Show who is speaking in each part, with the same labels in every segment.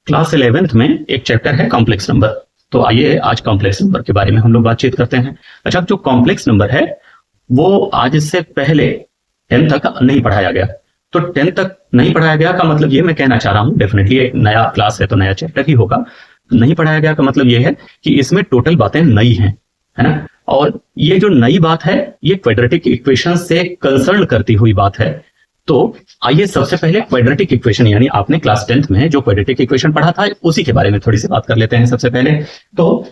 Speaker 1: Class 11th में एक chapter है कॉम्प्लेक्स नंबर। तो आइए आज कॉम्प्लेक्स नंबर के बारे में हम लोग बातचीत करते हैं। अच्छा, जो कॉम्प्लेक्स नंबर है वो आज से पहले 10 तक नहीं पढ़ाया गया। तो 10 तक नहीं पढ़ाया गया का मतलब ये मैं कहना चाह रहा हूँ, डेफिनेटली एक नया क्लास है तो नया चैप्टर ही होगा। नहीं पढ़ाया गया का मतलब ये है कि इसमें टोटल बातें नई हैं, है ना। और ये जो नई बात है ये क्वाड्रेटिक इक्वेशन से कंसर्न करती हुई बात है। तो आइए सबसे पहले क्वाड्रेटिक इक्वेशन, यानी आपने क्लास 10th में जो क्वाड्रेटिक इक्वेशन पढ़ा था उसी के बारे में थोड़ी सी बात कर लेते हैं। सबसे पहले तो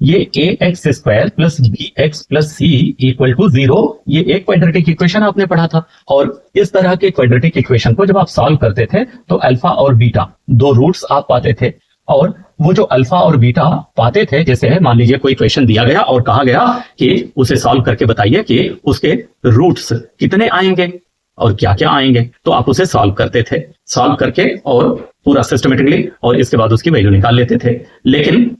Speaker 1: ये ax square plus bx plus c equal to 0, ये एक क्वाड्रेटिक इक्वेशन आपने पढ़ा था। और इस तरह के क्वाड्रेटिक इक्वेशन को जब आप सॉल्व करते थे तो अल्फा और बीटा दो रूट्स आप पाते थे। और वो जो अल्फा और बीटा पाते थे, जैसे मान लीजिए कोई इक्वेशन दिया गया और कहा गया कि उसे सॉल्व करके बताइए कि उसके रूट्स कितने आएंगे और क्या क्या आएंगे, तो आप उसे सॉल्व करते थे, सॉल्व करके और पूरा सिस्टमेटिकली, और इसके बाद उसकी वैल्यू निकाल लेते थे। लेकिन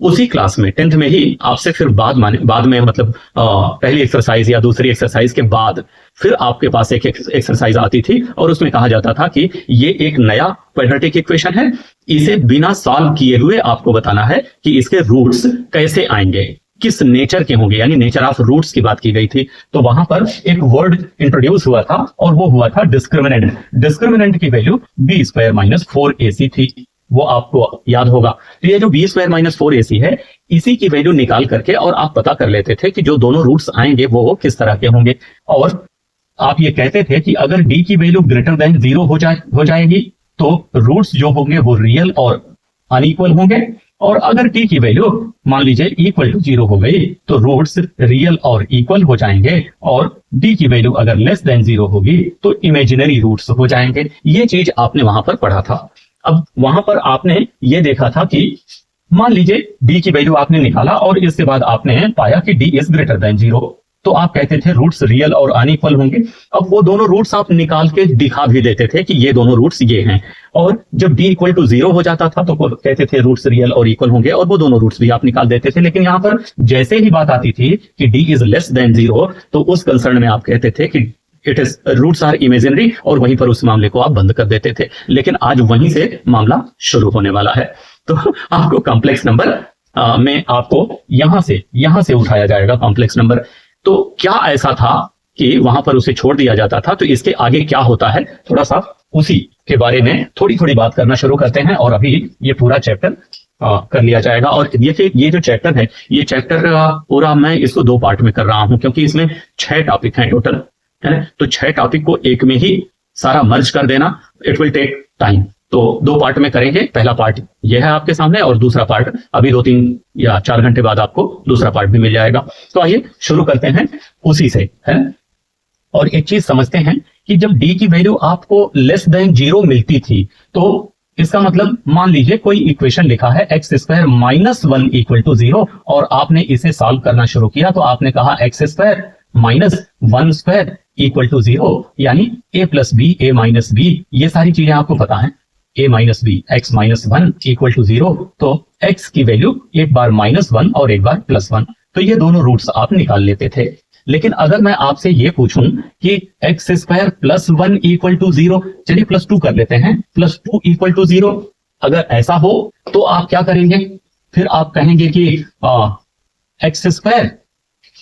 Speaker 1: उसी क्लास में 10th में ही आपसे फिर बाद में मतलब पहली एक्सरसाइज या दूसरी एक्सरसाइज के बाद फिर आपके पास एक एक्सरसाइज आती थी और उसमें कहा जाता था कि ये एक नया क्वाड्रेटिक इक्वेशन है, इसे बिना सॉल्व किए हुए आपको बताना है कि इसके रूट्स कैसे आएंगे, किस नेचर के होंगे, यानी नेचर ऑफ रूट्स की बात की गई थी। तो वहां पर एक वर्ड इंट्रोड्यूस हुआ था और वो हुआ था डिस्क्रिमिनेंट। डिस्क्रिमिनेंट की value b square minus 4ac थी, वो आपको याद होगा। तो ये जो बी स्क्वायर माइनस 4ac है, इसी की वैल्यू निकाल करके और आप पता कर लेते थे कि जो दोनों रूट्स आएंगे वो किस तरह के होंगे। और आप ये कहते थे कि अगर डी की वैल्यू ग्रेटर देन 0 हो जाएगी तो रूट्स जो होंगे वो रियल और अनइक्वल होंगे, और अगर टी की वैल्यू मान लीजिए इक्वल टू 0 हो गई तो रूट्स रियल और इक्वल हो जाएंगे, और डी की वैल्यू अगर लेस देन 0 होगी तो इमेजिनरी रूट्स हो जाएंगे। ये चीज आपने वहां पर पढ़ा था। अब वहां पर आपने ये देखा था कि मान लीजिए डी की वैल्यू आपने निकाला और इसके बाद आपने पाया कि डी इज ग्रेटर देन 0, तो आप कहते थे रूट्स रियल और अनइक्वल होंगे। अब वो दोनों रूट्स आप निकाल के दिखा भी देते थे कि ये दोनों रूट्स ये हैं, और जब डी इक्वल टू 0 हो जाता था तो कहते थे रूट्स रियल और इक्वल होंगे, और वो दोनों रूट्स भी आप निकाल देते थे। लेकिन यहाँ पर जैसे ही बात आती थी कि डी इज लेस देन 0, तो उस कंसर्न में आप कहते थे कि it is roots are imaginary, और वहीं पर उस मामले को आप बंद कर देते थे। लेकिन आज वहीं से मामला शुरू होने वाला है। तो आपको कॉम्प्लेक्स नंबर में आपको यहां से उठाया जाएगा कॉम्प्लेक्स नंबर। तो क्या ऐसा था कि वहां पर उसे छोड़ दिया जाता था, तो इसके आगे क्या होता है थोड़ा सा उसी के बारे में थोड़ी बात करना शुरू करते हैं। और अभी ये पूरा चैप्टर कर लिया जाएगा। और देखिए ये जो चैप्टर है, ये चैप्टर पूरा मैं इसको 2 पार्ट में कर रहा हूं, क्योंकि इसमें 6 टॉपिक हैं टोटल, है ना। तो 6 टॉपिक को एक में ही सारा मर्ज कर देना, इट विल टेक टाइम। तो 2 पार्ट में करेंगे। पहला पार्ट यह है आपके सामने, और दूसरा पार्ट अभी 2-3 या 4 घंटे बाद आपको दूसरा पार्ट भी मिल जाएगा। तो आइए शुरू करते हैं उसी से, है। और एक चीज समझते हैं कि जब डी की वैल्यू आपको लेस देन 0 मिलती थी, तो इसका मतलब मान लीजिए कोई इक्वेशन लिखा है x square minus 1 equal to 0, और आपने इसे सॉल्व करना शुरू किया। तो आपने कहा x square minus 1 square equal to 0, यानी a plus b, a minus b, ये सारी चीजें आपको पता है। a minus b, x minus 1 equal to 0, तो x की वैल्यू एक बार -1 और एक बार +1, तो ये दोनों रूट्स आप निकाल लेते थे। लेकिन अगर मैं आपसे ये पूछूं कि x square plus 1 equal to 0, चलिए +2 कर लेते हैं, +2 इक्वल टू 0, अगर ऐसा हो तो आप क्या करेंगे? फिर आप कहेंगे कि एक्स स्क्वायर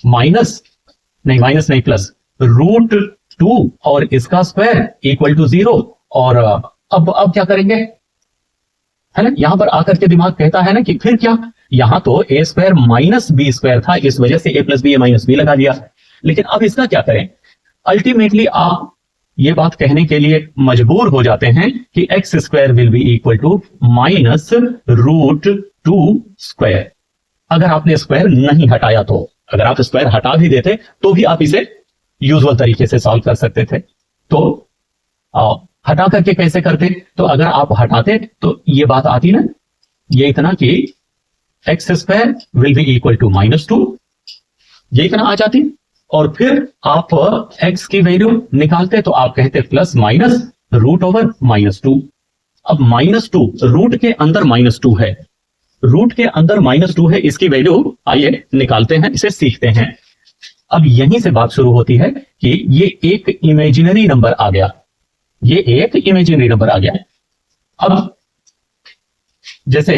Speaker 1: माइनस नहीं प्लस √2 और इसका स्क्वायर इक्वल टू 0, और अब क्या करेंगे, है ना। यहां पर आकर के दिमाग कहता है ना कि फिर क्या, यहां तो a square minus b square था, इस वजह से a plus b, a minus b लगा दिया। लेकिन अब इसका क्या करें? अल्टीमेटली आप ये बात कहने के लिए मजबूर हो जाते हैं कि x square will be equal to minus √2 square. अगर आपने स्क्वायर नहीं हटाया तो, अगर आप स्क्वायर हटा भी देते तो भी आप इसे यूजुअल तरीके से सॉल्व कर सकते थे। तो हटा करके कैसे करते? तो अगर आप हटाते तो ये बात आती ना, ये इतना कि x square will be equal to -2, ये इतना आ जाती, और फिर आप एक्स की वैल्यू निकालते तो आप कहते प्लस माइनस √/-2। अब -2 रूट के अंदर -2 है, रूट के अंदर -2 है, इसकी वैल्यू आइए निकालते हैं, इसे सीखते हैं। अब यहीं से बात शुरू होती है कि ये एक इमेजिनरी नंबर आ गया, ये एक इमेजिनरी नंबर आ गया। अब जैसे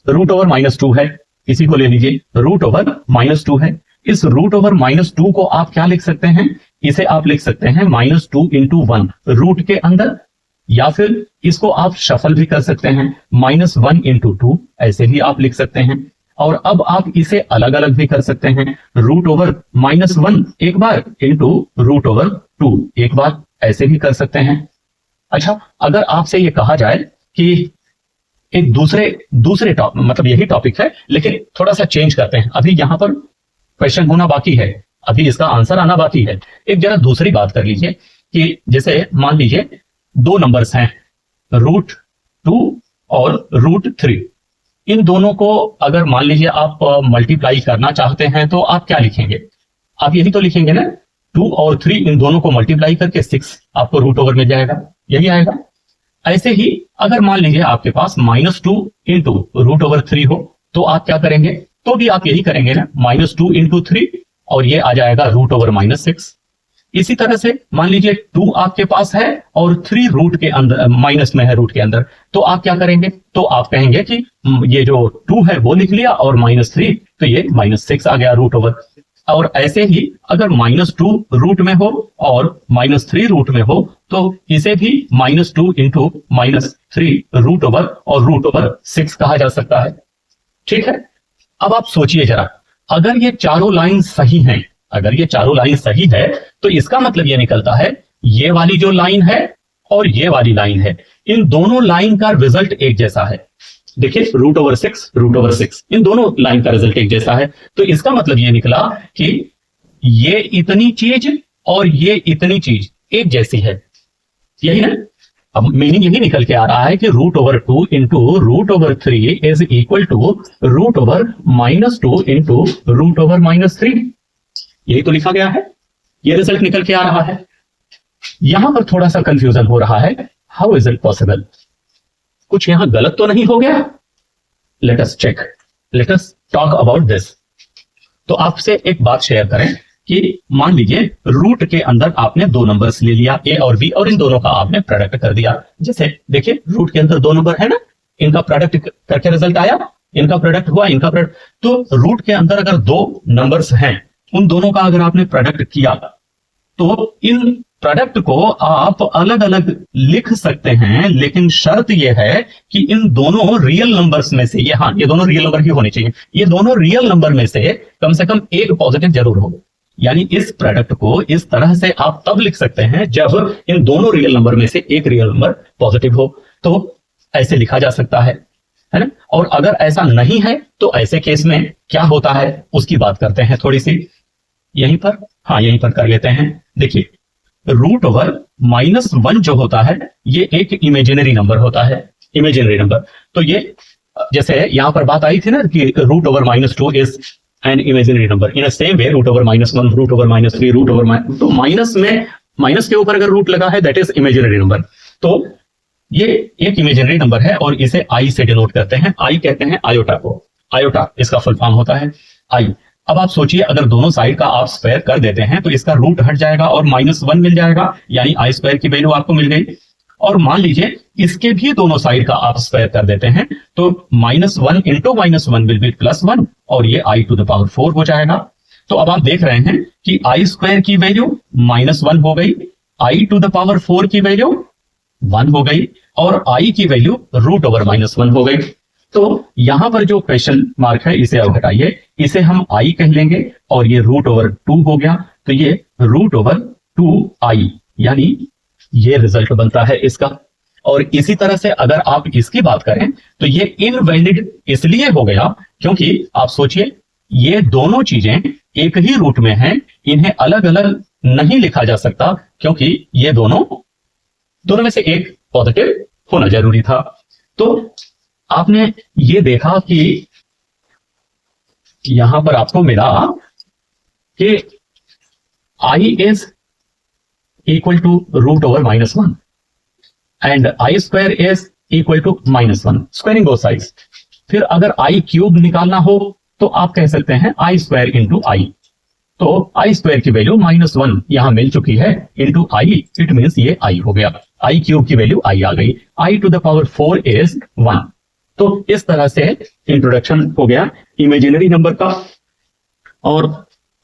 Speaker 1: रूट ओवर -2 है, इसी को ले लीजिए, रूट ओवर -2 है। इस रूट ओवर -2 को आप क्या लिख सकते हैं, इसे आप लिख सकते हैं -2 इंटू 1 रूट के अंदर, या फिर इसको आप शफल भी कर सकते हैं, -1 इंटू 2 ऐसे भी आप लिख सकते हैं। और अब आप इसे अलग अलग भी कर सकते हैं, रूट ओवर -1 एक बार इंटू रूट ओवर 2 एक बार, ऐसे भी कर सकते हैं। अच्छा, अगर आपसे ये कहा जाए कि एक दूसरे टॉपिक, मतलब यही टॉपिक है लेकिन थोड़ा सा चेंज करते हैं, अभी यहां पर क्वेश्चन होना बाकी है, अभी इसका आंसर आना बाकी है। एक जरा दूसरी बात कर लीजिए कि जैसे मान लीजिए दो नंबर्स हैं, √2 और √3। इन दोनों को अगर मान लीजिए आप मल्टीप्लाई करना चाहते हैं तो आप क्या लिखेंगे, आप यही तो लिखेंगे ना, 2 और 3 इन दोनों को मल्टीप्लाई करके 6 आपको रूट ओवर मिल जाएगा, यही आएगा। ऐसे ही अगर मान लीजिए आपके पास -2 इंटू रूट ओवर 3 हो तो आप क्या करेंगे, तो भी आप यही करेंगे ना, -2 इंटू 3 और ये आ जाएगा रूट ओवर -6। इसी तरह से मान लीजिए 2 आपके पास है और 3 रूट के अंदर माइनस में है, रूट के अंदर, तो आप क्या करेंगे, तो आप कहेंगे कि ये जो 2 है वो लिख लिया और -3 तो ये -6 आ गया रूट ओवर। और ऐसे ही अगर -2 रूट में हो और -3 रूट में हो तो इसे भी -2 इंटू -3 रूट ओवर और रूट ओवर 6 कहा जा सकता है। ठीक है, अब आप सोचिए जरा, अगर ये चारों लाइन सही हैं, अगर ये चारों लाइन सही है तो इसका मतलब ये निकलता है ये वाली जो लाइन है और ये वाली लाइन है, इन दोनों लाइन का रिजल्ट एक जैसा है। देखिए √6 इन दोनों लाइन का रिजल्ट एक जैसा है, तो इसका मतलब ये निकला कि ये इतनी चीज और ये इतनी चीज एक जैसी है, यही ना। अब मीनिंग यही निकल के आ रहा है कि √2 into root over 3 is equal to root over -2 into root over -3, यही तो लिखा गया है, ये रिजल्ट निकल के आ रहा है। यहां पर थोड़ा सा कंफ्यूजन हो रहा है, हाउ इज इट पॉसिबल, कुछ यहां गलत तो नहीं हो गया? Let us check, let us talk about this. तो आपसे एक बात शेयर करें कि मान लीजिए रूट के अंदर आपने दो नंबर्स ले लिया, ए और बी, और इन दोनों का आपने प्रोडक्ट कर दिया। जैसे देखिए रूट के अंदर दो नंबर है ना, इनका प्रोडक्ट करके रिजल्ट आया, इनका प्रोडक्ट हुआ, इनका प्रोडक्ट। तो रूट के अंदर अगर दो नंबर्स हैं, उन दोनों का अगर आपने प्रोडक्ट किया तो इन प्रोडक्ट को आप अलग अलग लिख सकते हैं, लेकिन शर्त यह है कि इन दोनों रियल नंबर्स में से, ये दोनों रियल नंबर ही होने चाहिए, ये दोनों रियल नंबर में से कम एक पॉजिटिव जरूर हो। यानी इस प्रोडक्ट को इस तरह से आप तब लिख सकते हैं जब इन दोनों रियल नंबर में से एक रियल नंबर पॉजिटिव हो, तो ऐसे लिखा जा सकता है ना। और अगर ऐसा नहीं है तो ऐसे केस में क्या होता है उसकी बात करते हैं थोड़ी सी, यहीं पर कर लेते हैं। देखिए रूट ओवर -1 जो होता है ये एक इमेजिनरी नंबर होता है, इमेजिनरी नंबर। तो ये जैसे यहां पर बात आई थी ना कि root over -2 is an imaginary number, in same way root over -1, root over -3, root over तो माइनस के ऊपर अगर रूट लगा है दैट इज इमेजिनरी नंबर। तो ये एक इमेजिनरी नंबर है और इसे आई से डिनोट करते हैं, आई कहते हैं आयोटा को, आयोटा इसका फुल फॉर्म होता है आई। अब आप सोचिए अगर दोनों साइड का आप स्क्वायर कर देते हैं तो इसका रूट हट जाएगा और -1 मिल जाएगा, यानी आई स्क्वायर की वैल्यू आपको मिल गई। और मान लीजिए इसके भी दोनों साइड का आप स्क्वायर कर देते हैं तो -1 इंटू -1 विल बी +1 और ये i⁴ हो जाएगा। तो अब आप देख रहे हैं कि आई स्क्वायर की वैल्यू -1 हो गई, i⁴ की वैल्यू 1 हो गई और i की वैल्यू रूट ओवर -1 हो गई। तो यहां पर जो क्वेश्चन मार्क है इसे अब हटाइए, इसे हम i कह लेंगे और ये रूट ओवर 2 हो गया, तो ये रूट ओवर 2i, यानी ये रिजल्ट बनता है इसका। और इसी तरह से अगर आप इसकी बात करें तो ये इनवैलिड इसलिए हो गया क्योंकि आप सोचिए ये दोनों चीजें एक ही रूट में हैं, इन्हें अलग अलग नहीं लिखा जा सकता क्योंकि ये दोनों में से एक पॉजिटिव होना जरूरी था। तो आपने ये देखा कि यहां पर आपको मिला कि i is equal to root over -1 and i square is equal to -1, squaring both sides. फिर अगर i³ निकालना हो तो आप कह सकते हैं i स्क्वायर इंटू आई। तो i स्क्वायर की वैल्यू -1 यहां मिल चुकी है इंटू आई, इट मीन्स ये i हो गया, i³ की वैल्यू i आ गई, i⁴ इज 1। तो इस तरह से इंट्रोडक्शन हो गया इमेजिनरी नंबर का। और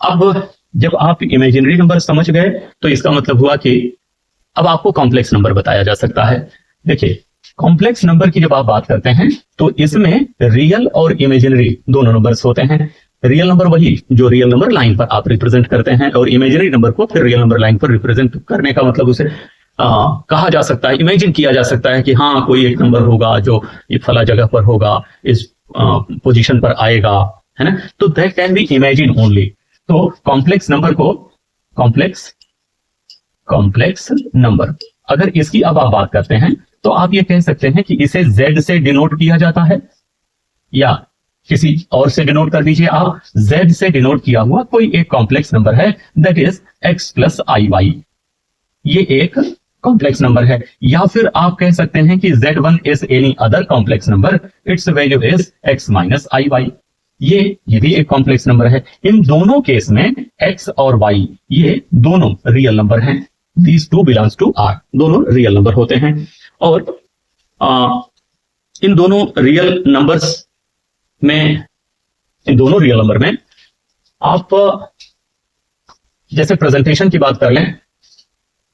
Speaker 1: अब जब आप इमेजिनरी नंबर समझ गए तो इसका मतलब हुआ कि अब आपको कॉम्प्लेक्स नंबर बताया जा सकता है। देखिए, कॉम्प्लेक्स नंबर की जब आप बात करते हैं तो इसमें रियल और इमेजिनरी दोनों नंबर्स होते हैं। रियल नंबर वही जो रियल नंबर लाइन पर आप रिप्रेजेंट करते हैं, और इमेजिनरी नंबर को फिर रियल नंबर लाइन पर रिप्रेजेंट करने का मतलब उसे कहा जा सकता है, इमेजिन किया जा सकता है कि हाँ कोई एक नंबर होगा जो एक फला जगह पर होगा, इस पोजीशन पर आएगा, है ना। तो that can be imagine only. तो कॉम्प्लेक्स नंबर को कॉम्प्लेक्स नंबर, अगर इसकी अब आप बात करते हैं तो आप ये कह सकते हैं कि इसे Z से डिनोट किया जाता है, या किसी और से डिनोट कर दीजिए आप। Z से डिनोट किया हुआ कोई एक कॉम्प्लेक्स नंबर है, that is x plus IY, ये एक कॉम्प्लेक्स नंबर है। या फिर आप कह सकते हैं कि Z1 is any other complex number, it's value is x minus IY, ये भी एक कॉम्प्लेक्स नंबर है। इन दोनों केस में x और y ये दोनों रियल नंबर हैं। These two belongs to R, दोनों रियल नंबर होते हैं। और इन दोनों रियल नंबर में आप जैसे प्रेजेंटेशन की बात कर लें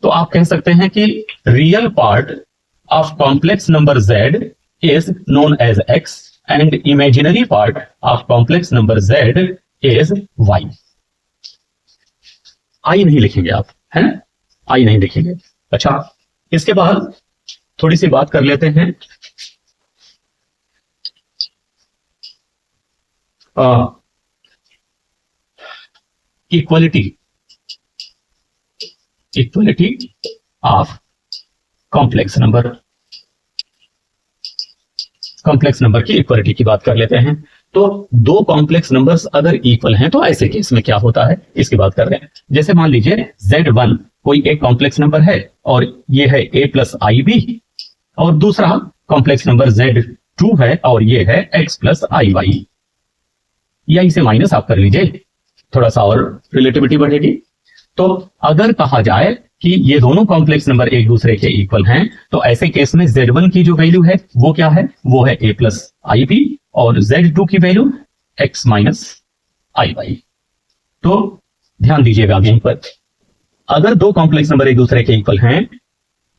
Speaker 1: तो आप कह सकते हैं कि real part of complex number Z is known as x and imaginary part of complex number Z is Y। I नहीं लिखेंगे आप, है ना, I नहीं लिखेंगे। अच्छा, इसके बाद थोड़ी सी बात कर लेते हैं equality of complex number. Complex number की इक्वलिटी की बात कर लेते हैं। तो दो कॉम्प्लेक्स नंबर्स अगर इक्वल हैं तो ऐसे केस में क्या होता है इसकी बात कर रहे हैं। जैसे मान लीजिए Z1 कोई एक कॉम्प्लेक्स नंबर है और ये है a प्लस IB, और दूसरा कॉम्प्लेक्स नंबर Z2 है और ये है x प्लस IY, या इसे माइनस आप कर लीजिए, थोड़ा सा और रिलेटिविटी बढ़ेगी। तो अगर कहा जाए कि ये दोनों कॉम्प्लेक्स नंबर एक दूसरे के इक्वल हैं तो ऐसे केस में Z1 की जो वैल्यू है वो क्या है, वो है a प्लस IB, और Z2 की वैल्यू x माइनस IY। तो ध्यान दीजिएगा यहीं पर, अगर दो कॉम्प्लेक्स नंबर एक दूसरे के इक्वल हैं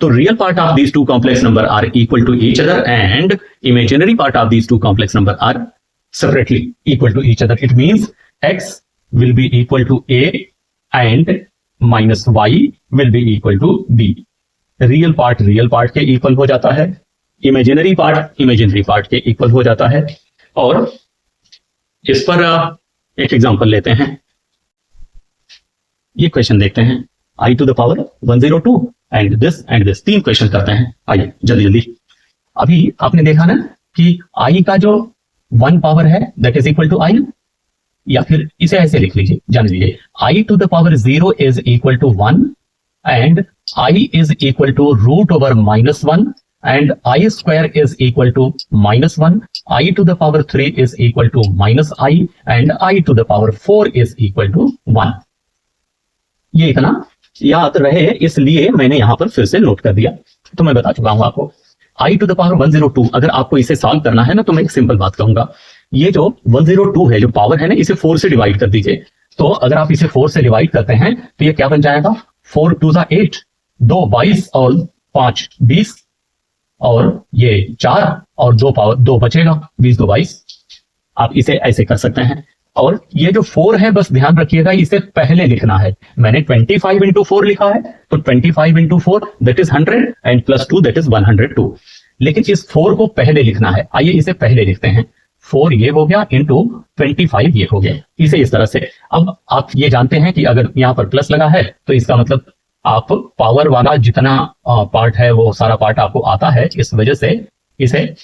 Speaker 1: तो real part of these two complex number are equal to each other and imaginary part of these two complex number are separately equal to each other. It means x will be equal to a and minus y will be equal to b. Real part के equal हो जाता है, imaginary part के equal हो जाता है। और इस पर एक एग्जांपल लेते हैं, ये क्वेश्चन देखते हैं, i to the power 102 and this, तीन क्वेश्चन करते हैं। आइए जल्दी। अभी आपने देखा ना कि i का जो 1 पावर है that is equal to i, या फिर इसे ऐसे लिख लीजिए, जान लीजिए i to the power 0 is equal to 1 and i is equal to root over minus 1 and I square is equal to minus 1, I to the power 3 is equal to minus I and I to the power 4 is equal to 1। ये इतना याद रहे इसलिए मैंने यहां पर फिर से नोट कर दिया। तो मैं बता चुका हूं आपको i to the power 102, अगर आपको इसे सॉल्व करना है ना तो मैं एक सिंपल बात कहूंगा, ये जो 102 है जो पावर है ना, इसे 4 से डिवाइड कर दीजिए। तो अगर आप इसे 4 से डिवाइड करते हैं तो ये क्या बन जाएगा, 4 2 8, 2 22 और 5 20, और ये 4 और 2 बचेगा 20 2 22। आप इसे ऐसे कर सकते हैं। और ये जो 4 है बस ध्यान रखिएगा इसे पहले लिखना है। मैंने 25 इंटू 4 लिखा है तो 25 into 4 that is 100 and plus 2 that is 102, लेकिन इस 4 को पहले लिखना है। आइए इसे पहले लिखते हैं, 4 ये हो गया इंटू 25 ये हो गया, इसे इस तरह से। अब आप ये जानते हैं कि अगर यहाँ पर प्लस लगा है तो इसका मतलब आप पावर वाला जितना पार्ट है वो सारा पार्ट आपको आता है, इस वजह से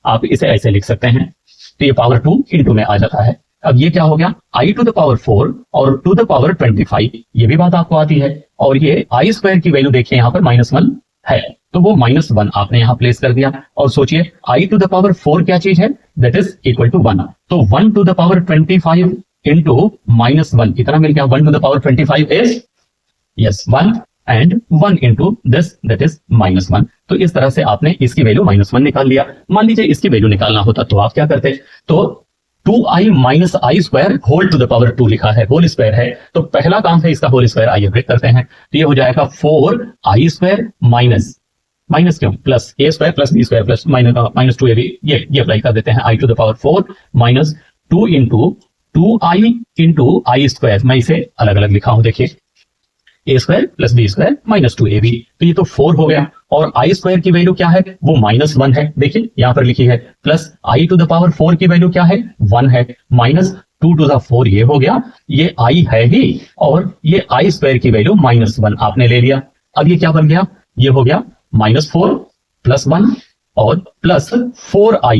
Speaker 1: आप इसे ऐसे लिख सकते हैं। तो ये पावर 2 इंटू में आ जाता है। अब ये क्या हो गया, i to the power 4 और to the power 25, ये भी बात आपको आती है। और ये i स्क्वायर की वैल्यू देखिए यहाँ पर -1 है, तो वो -1 आपने यहाँ प्लेस कर दिया। और सोचिए i to the power 4 क्या चीज है, दैट इज इक्वल टू 1। तो 1 to the power 25 इंटू -1 इतना मिल गया। 1 to the power 25 is 1, and 1 into this that is -1। तो इस तरह से आपने इसकी वैल्यू -1 निकाल लिया। मान लीजिए इसकी वैल्यू निकालना होता तो आप क्या करते, तो 2i minus i square whole to the power 2 लिखा है, होल स्क्वायर है, तो पहला काम है इसका होल स्क्वायर। आइए ब्रेक करते हैं, तो ये हो जाएगा 4i स्क्वायर माइनस माइनस क्यों plus a square plus b square plus minus 2ab, ये अप्लाई कर देते हैं, i टू द पावर 4 माइनस 2 into 2i into i square. मैं इसे अलग अलग लिखा हूं, देखिए a square plus b square minus 2ab, तो ये तो 4 हो गया। और आई स्क्वायर की वैल्यू क्या है, वो -1 है, देखिए यहां पर लिखी है, plus i to the power 4 की वैल्यू क्या है, 1 है, माइनस 2 टू द 4 ये हो गया, ये आई है ही, और ये आई स्क्वायर की वैल्यू -1 आपने ले लिया। अब ये क्या बन गया, ये हो गया -4 प्लस 1 और प्लस 4i,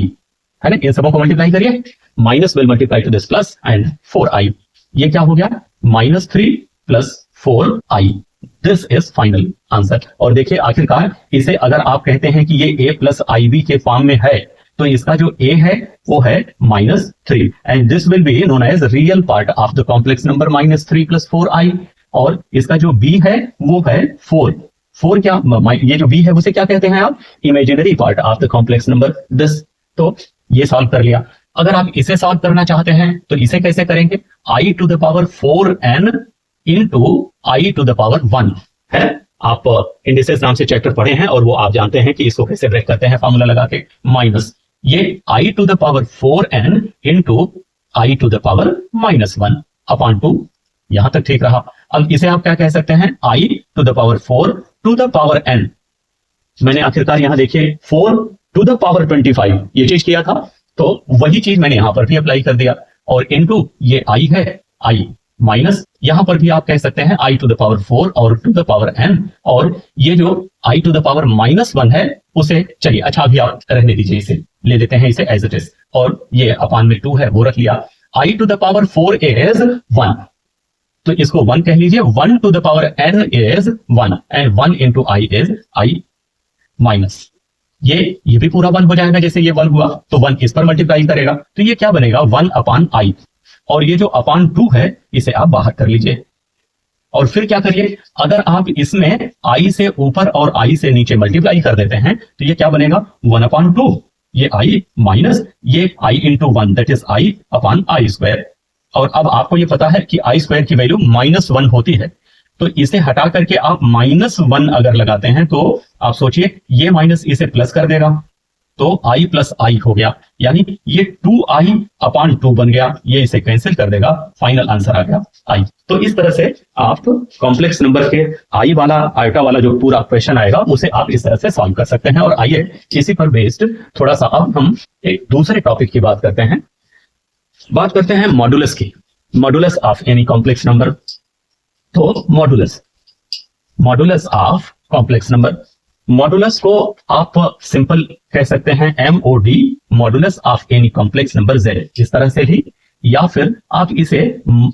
Speaker 1: है ना, इन सबों को मल्टीप्लाई करिए, minus will multiply two this plus and 4i, ये क्या हो गया -3 plus 4i। This is final answer. और देखिए आखिरकार इसे अगर आप कहते हैं कि ये a प्लस IB के फॉर्म में है, तो इसका जो a है वो है -3 and this will be known as real part of the complex number -3 plus 4i। और इसका जो b है वो है 4 क्या, ये जो b है उसे क्या कहते हैं आप, imaginary part of the complex number this. तो ये सॉल्व कर लिया। अगर आप इसे सॉल्व करना चाहते हैं तो इसे कैसे करेंगे, i to the power 4n into i to the power 1 है। आप इंडिसेस नाम से चैप्टर पढ़े हैं और वो आप जानते हैं कि इसको कैसे ब्रेक करते हैं फॉर्मूला लगा के, माइनस ये i to the power 4n into i to the power -1 upon 2, यहां तक ठीक रहा। अब इसे आप क्या कह सकते हैं, i to the power 4 to the power n। मैंने आखिरकार यहां देखिए 4 टू द पावर 25 ये चीज किया था, तो वही चीज मैंने यहां पर भी अप्लाई कर दिया, और इनटू ये आई है, आई माइनस यहां पर भी आप कह सकते हैं आई टू द पावर 4 और टू द पावर n, और ये जो आई टू द पावर -1 है उसे चलिए अच्छा अभी आप रहने दीजिए, इसे ले लेते हैं इसे एज इट इज, और ये अपान में 2 है वो रख लिया। I to the power 4 is 1, तो इसको 1 कह लीजिए, 1 टू द पावर n इज 1 and 1 into i is i minus, ये भी पूरा 1 हो जाएगा, जैसे ये 1 हुआ तो 1 इस पर मल्टीप्लाई करेगा, तो ये क्या बनेगा 1 अपान आई, और ये जो अपान 2 है इसे आप बाहर कर लीजिए। और फिर क्या करिए, अगर आप इसमें आई से ऊपर और आई से नीचे मल्टीप्लाई कर देते हैं तो ये क्या बनेगा 1 अपान 2, ये आई माइनस ये i into 1 that is i upon i square. और अब आपको ये पता है कि आई स्क्वायर की वैल्यू -1 होती है, तो इसे हटा करके आप -1 अगर लगाते हैं तो आप सोचिए ये माइनस इसे प्लस कर देगा, तो i प्लस आई हो गया, यानी ये 2i अपान 2 बन गया, ये इसे कैंसिल कर देगा, फाइनल आंसर आ गया i। तो इस तरह से आप कॉम्प्लेक्स नंबर के i वाला आयोटा वाला जो पूरा क्वेश्चन आएगा उसे आप इस तरह से सॉल्व कर सकते हैं। और आइए इसी पर बेस्ड थोड़ा सा अब हम एक दूसरे टॉपिक की बात करते हैं, बात करते हैं मॉडुलस की, modulus of any complex number. तो modulus of complex number, modulus को आप सिंपल कह सकते हैं MOD, modulus of any complex number Z, इस तरह से भी, या फिर आप इसे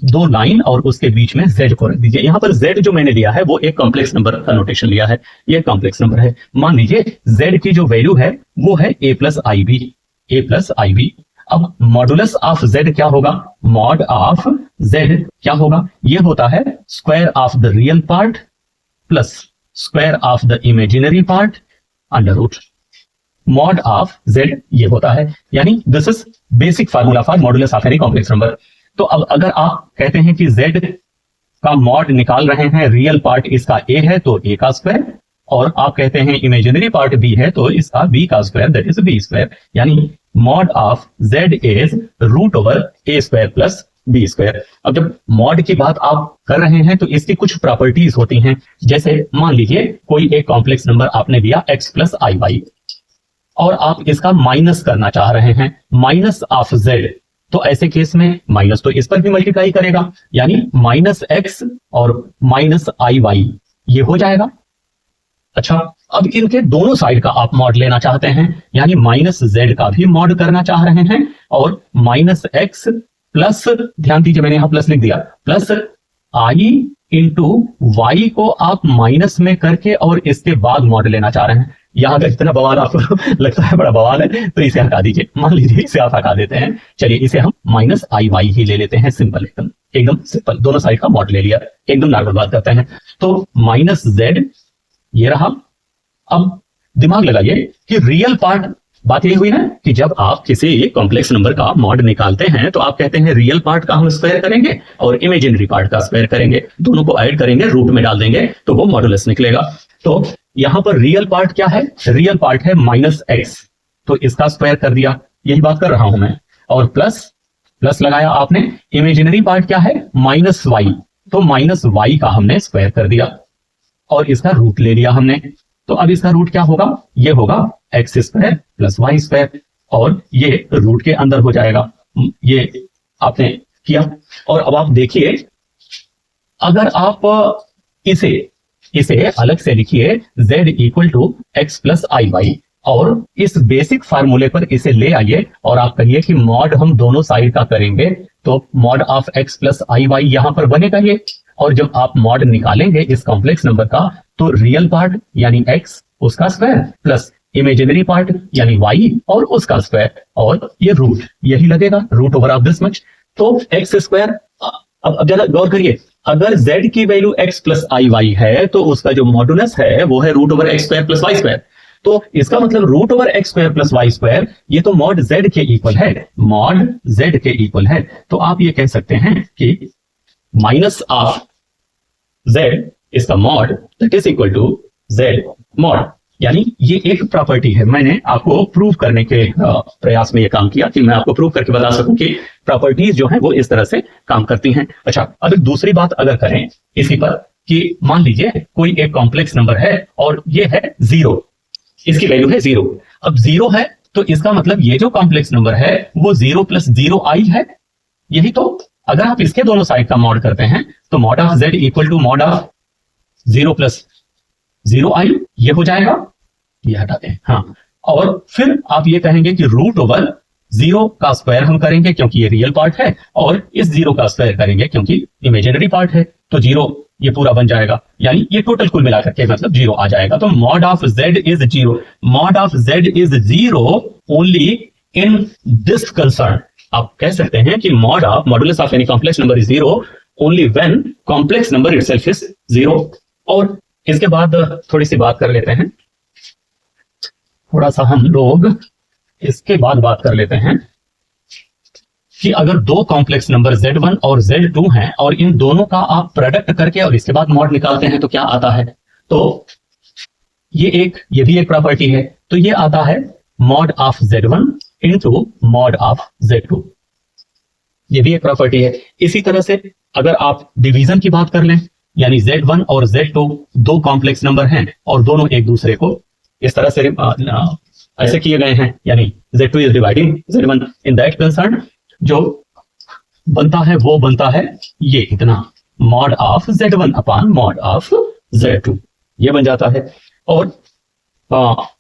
Speaker 1: 2 लाइन और उसके बीच में Z को रख दीजिए। यहां पर Z जो मैंने लिया है वो एक कॉम्प्लेक्स नंबर का नोटेशन लिया है, ये कॉम्प्लेक्स नंबर है। मान लीजिए Z की जो वैल्यू है वो है a प्लस IB। अब मॉडुलस ऑफ Z क्या होगा, मॉड ऑफ Z क्या होगा, ये होता है square of the real part plus square of the imaginary part under root. Mod of Z ये होता है, यानी this is basic formula for modulus of any complex number. तो अब अगर आप कहते हैं कि Z का मॉड निकाल रहे हैं, रियल पार्ट इसका a है तो a का स्क्वायर, और आप कहते हैं इमेजिनरी पार्ट b है तो इसका b का square that is b square, यानी mod of Z is root over a square plus b square. अब जब मॉड की बात आप कर रहे हैं तो इसकी कुछ प्रॉपर्टीज होती हैं, जैसे मान लीजिए कोई एक कॉम्प्लेक्स नंबर आपने दिया x प्लस आई वाई, और आप इसका माइनस करना चाह रहे हैं, माइनस ऑफ Z, तो ऐसे केस में माइनस तो इस पर भी मल्टीप्लाई करेगा, यानी -x और -iy ये हो जाएगा। अच्छा, अब इनके दोनों साइड का आप मॉड लेना चाहते हैं, यानी -z का भी मॉड करना चाह रहे हैं, और -x प्लस, ध्यान दीजिए मैंने यहां प्लस लिख दिया, प्लस i इंटू वाई को आप माइनस में करके और इसके बाद मॉड लेना चाह रहे हैं। यहाँ अगर इतना बवाल आपको लगता है बड़ा बवाल है तो इसे हटा दीजिए, मान लीजिए इसे आप हटा देते हैं। चलिए इसे हम माइनस आई वाई ही ले लेते हैं, सिंपल एकदम एकदम सिंपल, दोनों साइड का मॉड ले लिया, एकदम नॉर्मल बात करते हैं। तो माइनस जेड ये रहा। अब दिमाग लगाइए कि रियल पार्ट, बात यही हुई ना कि जब आप किसी कॉम्प्लेक्स नंबर का मॉड निकालते हैं तो आप कहते हैं रियल पार्ट का हम स्क्वायर करेंगे और इमेजिनरी पार्ट का स्क्वायर करेंगे, दोनों को ऐड करेंगे, रूट में डाल देंगे तो वो मॉडुलस निकलेगा। तो यहां पर रियल पार्ट क्या है? रियल पार्ट है माइनस एक्स, तो इसका स्क्वायर कर दिया, यही बात कर रहा हूं मैं। और प्लस प्लस लगाया आपने। इमेजिनरी पार्ट क्या है? माइनस वाई, तो माइनस वाई का हमने स्क्वायर कर दिया और इसका रूट ले लिया हमने। तो अब इसका रूट क्या होगा? ये होगा x square plus y square, और ये रूट के अंदर हो जाएगा। ये आपने किया। और अब आप देखिए, अगर आप इसे अलग से लिखिए z equal to x plus i y, और इस बेसिक फार्मूले पर इसे ले आइए और आप कहिए कि मॉड हम दोनों साइड का करेंगे, तो mod of x plus i y यहां पर बनेगा ये। और जब आप मॉड निकालेंगे इस कॉम्प्लेक्स नंबर का, तो रियल पार्ट यानी एक्स उसका स्क्वायर प्लस इमेजिनरी पार्ट यानी वाई और उसका स्क्वायर, और ये रूट यही लगेगा, root over of this much. तो एक्स स्क्वायर, अब जरा गौर करिए, अगर z की value x plus i y है तो उसका जो मॉडुलस है वो है root over x square plus y square. तो इसका मतलब root over x square plus y square, ये तो मॉड z के इक्वल है, मॉड z के इक्वल है। तो आप ये कह सकते हैं कि माइनस ऑफ z इसका mod that is equal to z mod, यानी ये एक प्रॉपर्टी है। मैंने आपको प्रूव करने के प्रयास में ये काम किया कि मैं आपको प्रूव करके बता सकूं कि प्रॉपर्टीज जो हैं वो इस तरह से काम करती हैं। अच्छा, अब एक दूसरी बात अगर करें इसी पर, कि मान लीजिए कोई एक कॉम्प्लेक्स नंबर है और ये है 0, इसकी वैल्यू है 0। अब 0 है तो इसका मतलब ये जो कॉम्प्लेक्स नंबर है वो 0 प्लस 0 आई है, यही तो। अगर आप इसके दोनों साइड का मॉड करते हैं तो mod of z equal to mod of 0 plus 0 i, ये हो जाएगा, ये हटाते हैं। हाँ, और फिर आप ये कहेंगे कि रूट ओवर 0 का स्क्वायर हम करेंगे क्योंकि ये रियल पार्ट है, और इस 0 का स्क्वायर करेंगे क्योंकि इमेजिनरी पार्ट है, तो 0 ये पूरा बन जाएगा, यानी ये टोटल कुल मिलाकर के मतलब 0 आ जाएगा। तो mod of z is 0, mod of z is 0 only in this concern. आप कह सकते हैं कि mod of modulus of any complex number is 0 only when complex number itself is 0। और इसके बाद थोड़ी सी बात कर लेते हैं, थोड़ा सा हम लोग इसके बाद बात कर लेते हैं कि अगर दो कॉम्प्लेक्स नंबर Z1 और Z2 हैं और इन दोनों का आप प्रोडक्ट करके और इसके बाद मॉड निकालते हैं तो क्या आता है। तो ये भी एक प्रॉपर्टी है, तो ये आता है mod of Z1 into mod of Z2, ये भी एक प्रॉपर्टी है। इसी तरह से अगर आप डिवीजन की बात कर लें, यानी Z1 और Z2 दो कॉम्प्लेक्स नंबर हैं और दोनों एक दूसरे को इस तरह से ऐसे किए गए हैं, यानी Z2 is dividing Z1 in that concern, जो बनता है वो बनता है ये इतना, mod of Z1 upon mod of Z2, ये बन जाता है। और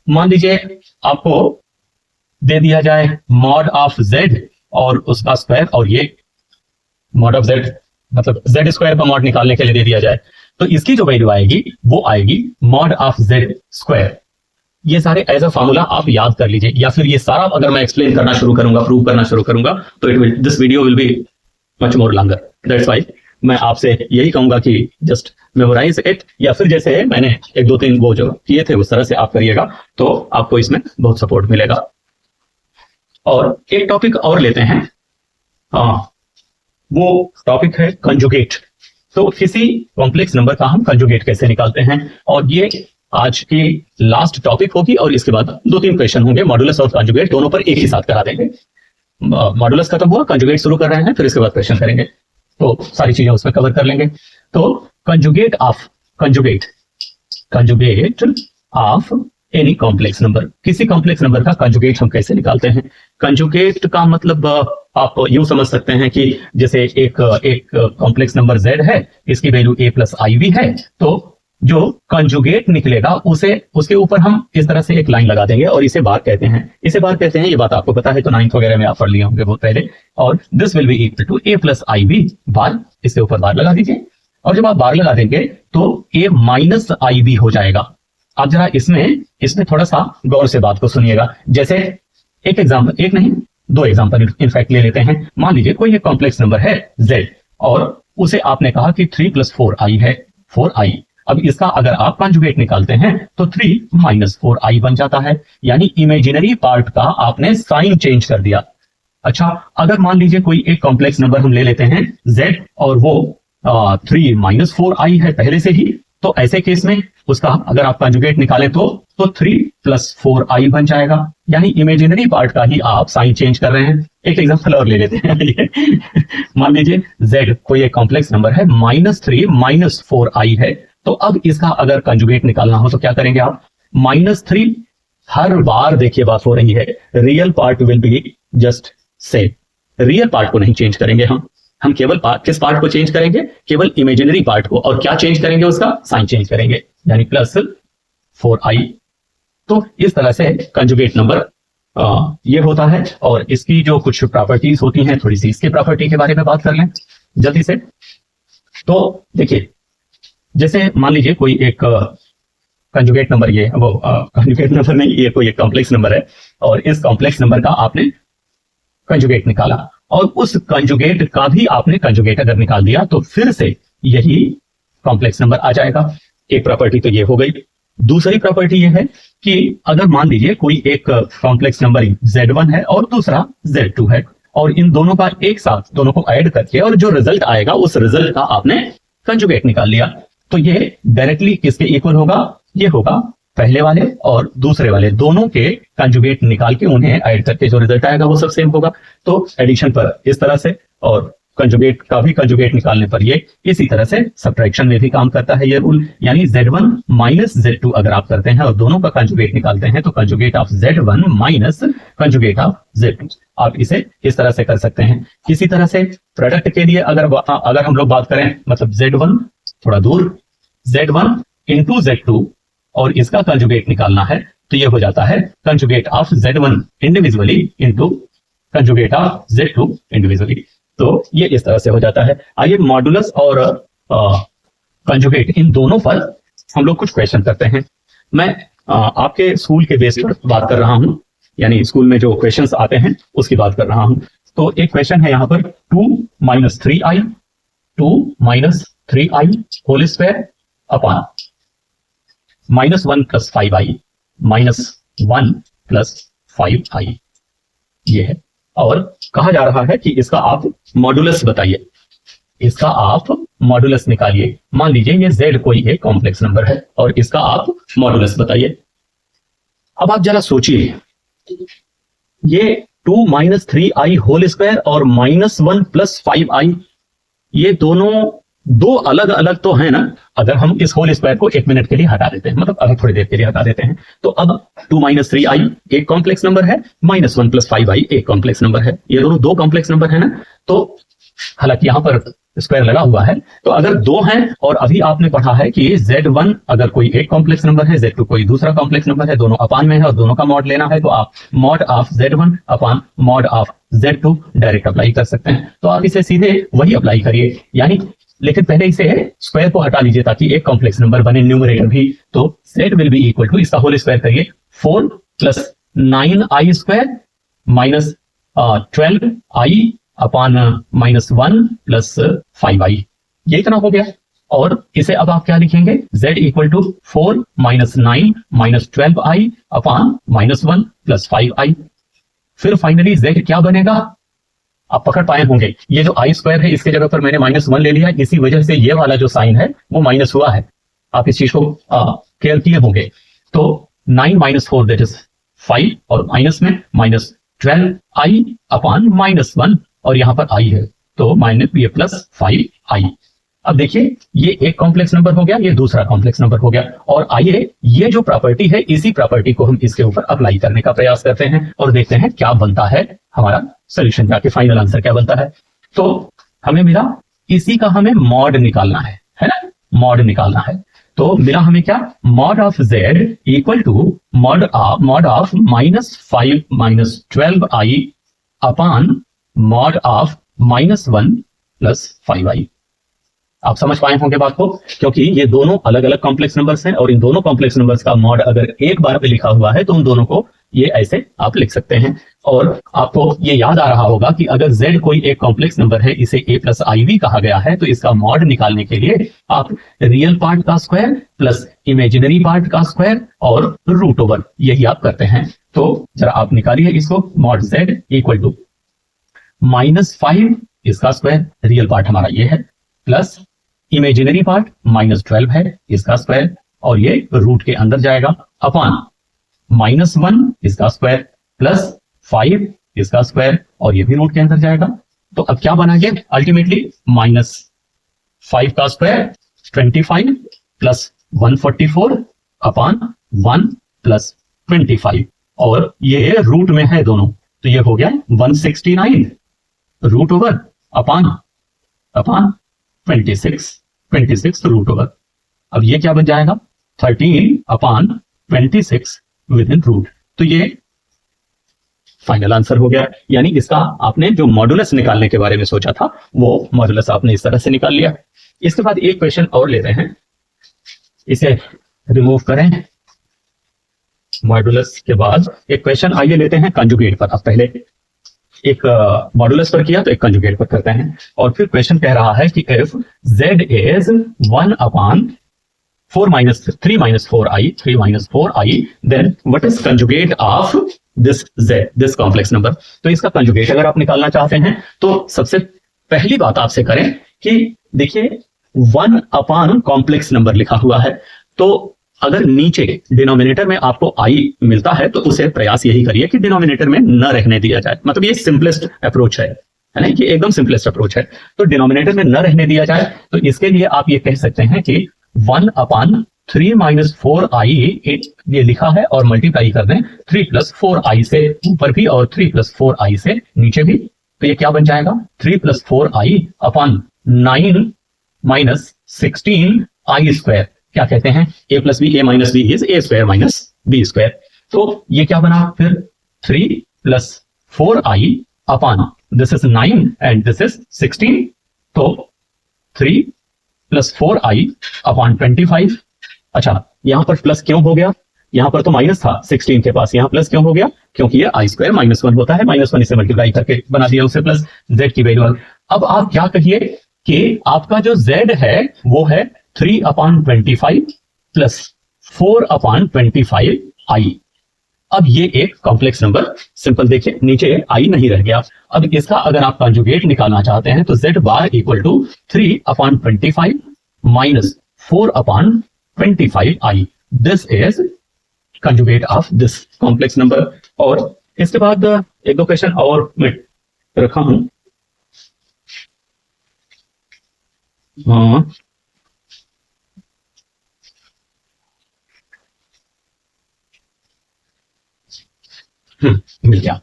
Speaker 1: मान लीजिए आपको दे दिया जाए मॉड ऑफ Z और उसका स्क्वायर, और ये मॉड ऑफ Z मतलब Z स्क्वायर का मॉड निकालने के लिए दे दिया जाए, तो इसकी जो वैल्यू आएगी वो आएगी मॉड ऑफ Z स्क्वायर। ये सारे एज अ फॉर्मूला आप याद कर लीजिए, या फिर ये सारा अगर मैं एक्सप्लेन करना शुरू करूंगा, प्रूव करना शुरू करूंगा, तो this video will be much more longer. That's why मैं आपसे यही कहूंगा कि जस्ट मेमोराइज इट, या फिर जैसे मैंने 1-2-3 वो जो किए थे उस तरह से आप करिएगा तो आपको इसमें बहुत सपोर्ट मिलेगा। और एक टॉपिक और लेते हैं, वो टॉपिक है कंजुगेट। तो किसी कॉम्प्लेक्स नंबर का हम कंजुगेट कैसे निकालते हैं, और ये आज की लास्ट टॉपिक होगी, और इसके बाद 2-3 क्वेश्चन होंगे। मॉडुलस और कंजुगेट दोनों पर एक ही साथ करा देंगे। मॉडुलस खत्म हुआ, कंजुगेट शुरू कर रहे हैं, फिर इसके बाद क्वेश्चन करेंगे, तो सारी चीजें उसमें कवर कर लेंगे। तो conjugate of any complex number, किसी कॉम्प्लेक्स नंबर का कंजुगेट हम कैसे निकालते हैं। कंजुगेट का मतलब आप यूं समझ सकते हैं कि जैसे एक कॉम्प्लेक्स नंबर Z है, इसकी वैल्यू a प्लस आई भी है, तो जो कंजुगेट निकलेगा उसे उसके ऊपर हम इस तरह से एक लाइन लगा देंगे और इसे बार कहते हैं। ये बात आपको पता है, तो 9th वगैरह में आप पढ़ लिए होंगे बहुत पहले। और this will be equal to a plus i b bar, इसके ऊपर बार लगा दीजिए, और जब आप बार लगा देंगे तो a माइनस आई बी हो जाएगा। आप जरा इसमें थोड़ा सा गौर से बात को सुनिएगा। जैसे एक एग्जाम्पल, एक नहीं दो एग्जाम्पल इनफैक्ट ले लेते हैं। मान लीजिए कोई एक कॉम्प्लेक्स नंबर है z और उसे आपने कहा कि 3 + 4i है, 4i। अब इसका अगर आप कंजुगेट निकालते हैं तो 3 - 4i बन जाता है, यानी इमेजिनरी पार्ट का आपने साइन चेंज कर दिया। अच्छा, अगर मान लीजिए कोई एक कॉम्प्लेक्स नंबर हम ले लेते हैं z और वो 3 - 4i है पहले से ही, तो ऐसे केस में उसका अगर आप कंजुगेट निकालें तो 3 + 4i बन जाएगा, यानी इमेजिनरी पार्ट का ही आप साइन चेंज कर रहे हैं। एक एग्जांपल और ले लेते हैं। मान लीजिए z कोई एक कॉम्प्लेक्स नंबर है, -3 - 4i है, तो अब इसका अगर कंजुगेट निकालना हो तो क्या करेंगे आप? -3 हर बार देखिए बात हो रही है, real part will be just same, real part को नहीं चेंज करेंगे हम केवल किस पार्ट को चेंज करेंगे? केवल इमेजिनरी पार्ट को। और क्या चेंज करेंगे? उसका साइन चेंज करेंगे, यानी +4i। तो इस तरह से कंजुगेट नंबर ये होता है। और इसकी जो कुछ प्रॉपर्टीज होती हैं, थोड़ी सी इसके प्रॉपर्टी के बारे में बात कर लें जल्दी से। तो देखिए, जैसे मान लीजिए कोई एक कंजुगेट नंबर, ये वो कंजुगेट नंबर नहीं, ये कोई एक कॉम्प्लेक्स नंबर है और इस कॉम्प्लेक्स नंबर का आपने कंजुगेट निकाला और उस कंजुगेट का भी आपने कंजुगेट अगर निकाल दिया तो फिर से यही कॉम्प्लेक्स नंबर आ जाएगा। एक प्रॉपर्टी तो ये हो गई। दूसरी प्रॉपर्टी ये है कि अगर मान लीजिए कोई एक कॉम्प्लेक्स नंबर z1 है और दूसरा z2 है और इन दोनों का एक साथ दोनों को ऐड करके और जो रिजल्ट आएगा उस रिजल्ट का आपने कंजुगेट निकाल लिया, तो ये डायरेक्टली किसके इक्वल होगा? ये होगा पहले वाले और दूसरे वाले दोनों के कंजुगेट निकाल के उन्हें ऐड करके जो रिजल्ट आएगा वो सब सेम होगा। तो एडिशन पर इस तरह से और कंजुगेट का भी कंजुगेट निकालने पर ये इसी तरह से सब्ट्रैक्शन में भी काम करता है ये रूल। यानी z1 - z2 अगर आप करते हैं और दोनों का कंजुगेट निकालते हैं तो conjugate of z1 minus conjugate of z2, आप इसे इस तरह से कर सकते हैं। इसी तरह से प्रोडक्ट के लिए अगर हम लोग बात करें, मतलब z1 थोड़ा दूर, z1 × z2 और इसका कंजुगेट निकालना है तो ये हो जाता है conjugate of z1 individually into conjugate of z2 individually. तो ये इस तरह से हो जाता है। आइए मॉडुलस और कंजुगेट इन दोनों पर हम लोग कुछ क्वेश्चन करते हैं। मैं आपके स्कूल के बेस पर बात कर रहा हूं, यानी स्कूल में जो क्वेश्चंस आते हैं उसकी बात कर रहा हूं। तो एक क्वेश्चन है यहाँ पर 2 - 3i whole square upon -1 + 5i -1 + 5i ये है। और कहा जा रहा है कि इसका आप मॉडुलस बताइए, इसका आप मॉडुलस निकालिए। मान लीजिए ये z कोई एक कॉम्प्लेक्स नंबर है और इसका आप मॉडुलस बताइए। अब आप जरा सोचिए, ये 2 - 3i होल स्क्वायर और -1 + 5i, ये दोनों दो अलग अलग तो है ना। अगर हम इस होल स्क्वायर को 1 मिनट के लिए हटा देते हैं, मतलब अगर थोड़ी देर के लिए हटा देते हैं, तो अब 2 - 3i एक कॉम्प्लेक्स नंबर है, -1 + 5i एक कॉम्प्लेक्स नंबर है। ये दोनों दो कॉम्प्लेक्स नंबर है ना। तो हालांकि यहां पर स्क्वायर लगा हुआ है, तो अगर दो हैं और अभी आपने पढ़ा है कि z1 अगर कोई एक कॉम्प्लेक्स नंबर है, z2 कोई दूसरा कॉम्प्लेक्स नंबर है, दोनों अपान में है और दोनों का मॉड लेना है, तो आप mod of z1 upon mod of z2 direct apply कर सकते हैं। तो आप इसे सीधे वही अप्लाई करिए, यानी लेकिन पहले इसे स्क्वायर को हटा लीजिए ताकि एक कॉम्प्लेक्स नंबर बने, न्यूमरेटर भी। तो z will be equal to, इसका होल स्क्वायर करिए, 4 + 9i square minus 12i upon -1 + 5i, ये इतना हो गया। और इसे अब आप क्या लिखेंगे? z इक्वल टू 4 - 9 - 12i अपॉन -1 + 5i। फिर फाइनली z क्या बनेगा? आप पकड़ पाए होंगे, ये जो i स्क्वायर है इसके जगह पर मैंने -1 ले लिया, इसी वजह से ये वाला जो साइन है वो माइनस हुआ है। आप इस चीज को क्लियर किए होंगे। तो 9 - 4 दैट इज 5 और माइनस में -12i अपॉन -1 और यहां पर i है तो -5i। अब देखिए, ये एक कॉम्प्लेक्स नंबर हो गया, ये दूसरा कॉम्प्लेक्स नंबर हो गया। और आइए ये जो प्रॉपर्टी है, इसी प्रॉपर्टी को हम इसके ऊपर अप्लाई करने का प्रयास करते हैं और देखते हैं क्या बनता है हमारा सोल्यूशन, जाके फाइनल आंसर क्या बनता है। तो हमें मिला, इसी का हमें मॉड निकालना है ना, मॉड निकालना है। तो मिला हमें क्या? Mod of z equal to mod of -5 - 12i upon mod of -1 + 5i। आप समझ पाए होंगे बात को, क्योंकि ये दोनों अलग अलग कॉम्प्लेक्स नंबर्स हैं और इन दोनों कॉम्प्लेक्स नंबर्स का मॉड अगर एक बार पे लिखा हुआ है तो उन दोनों को ये ऐसे आप लिख सकते हैं। और आपको ये याद आ रहा होगा कि अगर z कोई एक कॉम्प्लेक्स नंबर है, इसे a प्लस iv कहा गया है, तो इसका मॉड निकालने के लिए आप रियल पार्ट का स्क्वायर प्लस इमेजिनरी पार्ट का स्क्वायर और रूट ओवर यही आप करते हैं। तो जरा आप निकालिए इसको, मॉड z इक्वल टू -5 इसका स्क्वायर, रियल पार्ट हमारा ये है, प्लस इमेजिनरी पार्ट -12 है इसका स्क्वायर और ये रूट के अंदर जाएगा, अपॉन -1 इसका स्क्वायर प्लस 5 इसका स्क्वायर और ये भी रूट के अंदर जाएगा। तो अब क्या बना गया अल्टीमेटली, -5 का स्क्वायर 25 प्लस 144 अपॉन 1 प्लस 25 और ये रूट में है दोनों, तो ये हो गया 169 root over upon 26 root over. अब ये क्या बन जाएगा, 13 अपॉन 26 विद इन रूट। तो ये फाइनल आंसर हो गया, यानी इसका आपने जो मॉडुलस निकालने के बारे में सोचा था वो मॉडुलस आपने इस तरह से निकाल लिया। इसके बाद एक क्वेश्चन और लेते हैं, इसे रिमूव करें। मॉडुलस के बाद एक क्वेश्चन आइए लेते हैं कंजुगेट पर। अब पहले एक मॉडुलस पर किया तो एक कंजुगेट पर करते हैं। और फिर क्वेश्चन कह रहा है कि if z is 1 upon 3 minus 4i, then what is conjugate of this z, this complex number? तो इसका कंजुगेट अगर आप निकालना चाहते हैं तो सबसे पहली बात आपसे करें कि देखिए 1 अपॉन कॉम्प्लेक्स नंबर लिखा हुआ है, तो अगर नीचे डिनोमिनेटर में आपको i मिलता है तो उसे प्रयास यही करिए कि डिनोमिनेटर में न रहने दिया जाए। मतलब ये सिंपलेस्ट अप्रोच है ना, ये एकदम सिंपलेस्ट अप्रोच है। तो डिनोमिनेटर में न रहने दिया जाए, तो इसके लिए आप ये कह सकते हैं कि 1 अपॉन 3 minus 4i ये लिखा है और मल्टीप्लाई कर दें 3 plus 4i से ऊपर भी और 3 plus 4i से नीचे भी, तो ये क्या बन जाएगा, 3 plus 4i upon 9 minus 16i square. क्या कहते हैं, a plus b a minus b is a square minus b square। तो ये क्या बना फिर 3 plus 4i upon this is 9 and this is 16, तो 3 प्लस 4i अपॉन 25। अच्छा, यहां पर प्लस क्यों हो गया, यहां पर तो माइनस था 16 के पास, यहां प्लस क्यों हो गया, क्योंकि ये i² -1 होता है, -1 इसे मल्टीप्लाई करके बना दिया उसे प्लस z की वैल्यू। अब आप क्या कहिए कि आपका जो z है वो है 3 अपॉन 25 प्लस 4 अपॉन 25i। अब ये एक कॉम्प्लेक्स नंबर, सिंपल देखिए नीचे i नहीं रह गया। अब इसका अगर आप कंजुगेट निकालना चाहते हैं तो z bar equal to 3 upon 25 minus 4 upon 25i, this is conjugate of this complex number. और इसके बाद एक दो क्वेश्चन और मैं रखा हूं। मिल गया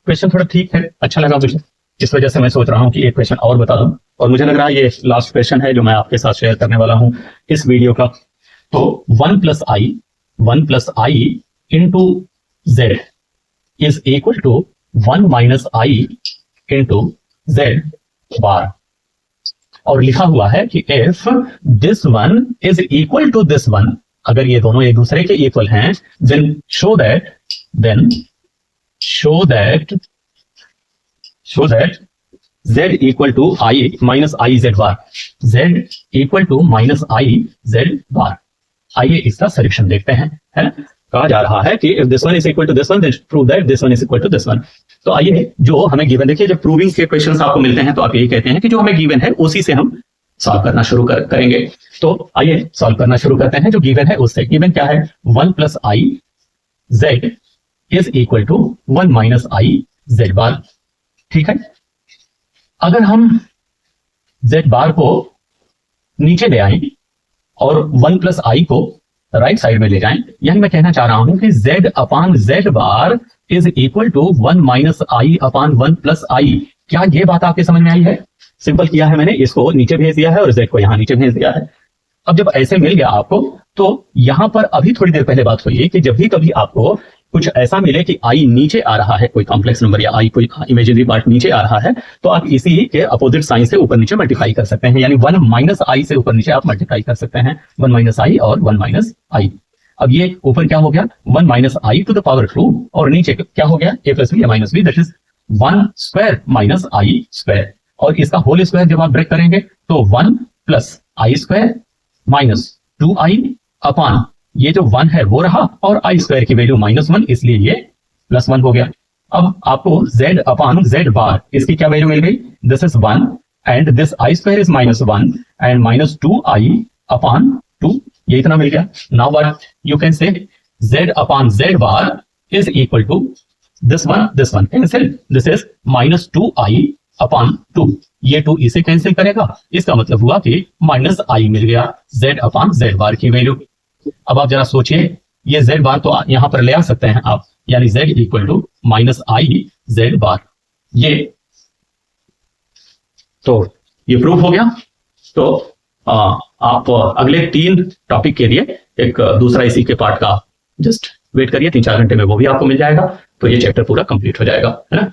Speaker 1: क्वेश्चन, थोड़ा ठीक है, अच्छा लगा मुझे, इस वजह से मैं सोच रहा हूं कि एक क्वेश्चन और बता दूं। और मुझे लग रहा है ये लास्ट क्वेश्चन है जो मैं आपके साथ शेयर करने वाला हूं इस वीडियो का। तो 1 plus i into z is equal to 1 minus i into z bar. और लिखा हुआ है कि if this one is equal to this one, अगर ये दोनों एक दूसरे के इक्वल हैं, then show that z equal to i minus i z bar, z equal to minus i z bar. आइए इसका सॉल्यूशन देखते हैं, है ना। कहा जा रहा है कि if this one is equal to this one then prove that this one is equal to this one. तो आइए जो हमें गिवन, देखिए जब प्रूविंग के क्वेश्चंस आपको मिलते हैं तो आप यही कहते हैं कि जो हमें गिवन है उसी से हम सॉल्व करना शुरू करेंगे। तो आइए सॉल्व करना शुरू करते हैं। जो गिवन है उससे, गिवन क्या है, 1 plus i z is equal to 1 minus i z bar. ठीक है, अगर हम z बार को नीचे ले आए और 1 प्लस i को राइट साइड में ले जाएं, यानी मैं कहना चाह रहा हूं कि z upon z bar is equal to 1 minus i upon 1 plus i। क्या ये बात आपके समझ में आई है? सिंपल किया है मैंने, इसको नीचे भेज दिया है और z को यहां नीचे भेज दिया है। अब जब ऐसे मिल गया आपको, तो यहां पर अभी थोड़ी देर पहले बात हुई कि जब भी कभी आपको कुछ ऐसा मिले कि आई नीचे आ रहा है, कोई कॉम्प्लेक्स नंबर या आई कोई इमेजिनरी पार्ट नीचे आ रहा है, तो आप इसी के अपोजिट साइन से ऊपर नीचे मल्टीप्लाई कर सकते हैं, यानी 1 माइनस आई से ऊपर नीचे आप मल्टीप्लाई कर सकते हैं, 1 माइनस आई और 1 माइनस आई। अब ये ऊपर क्या हो गया 1 minus i to the power 2 और नीचे क्या हो गया a प्लस बी या minus b, that is 1 square minus i square, और इसका होल स्क्वायर जब आप ब्रेक करेंगे तो 1 प्लस आई स्क्वायर माइनस 2i अपॉन ये जो 1 है वो रहा और आई स्क्वायर की वैल्यू -1, इसलिए ये +1 हो गया। अब आपको z अपॉन z बार इसकी क्या वैल्यू मिल गई, this is 1 and this i square is -1 and -2i upon 2, ये इतना मिल गया। Now what you can say z upon z bar is equal to this one cancel, this is -2i upon 2, ये 2 इसे कैंसिल करेगा, इसका मतलब हुआ कि -i मिल गया z अपॉन z बार की वैल्यू। अब आप जरा सोचिए, ये z बार तो यहां पर ले आ सकते हैं आप, यानी z equal to -i z bar, ये तो ये प्रूफ हो गया। तो आप अगले 3 टॉपिक के लिए एक दूसरा इसी के पार्ट का जस्ट वेट करिए, 3-4 घंटे में वो भी आपको मिल जाएगा, तो ये चैप्टर पूरा कंप्लीट हो जाएगा, है ना।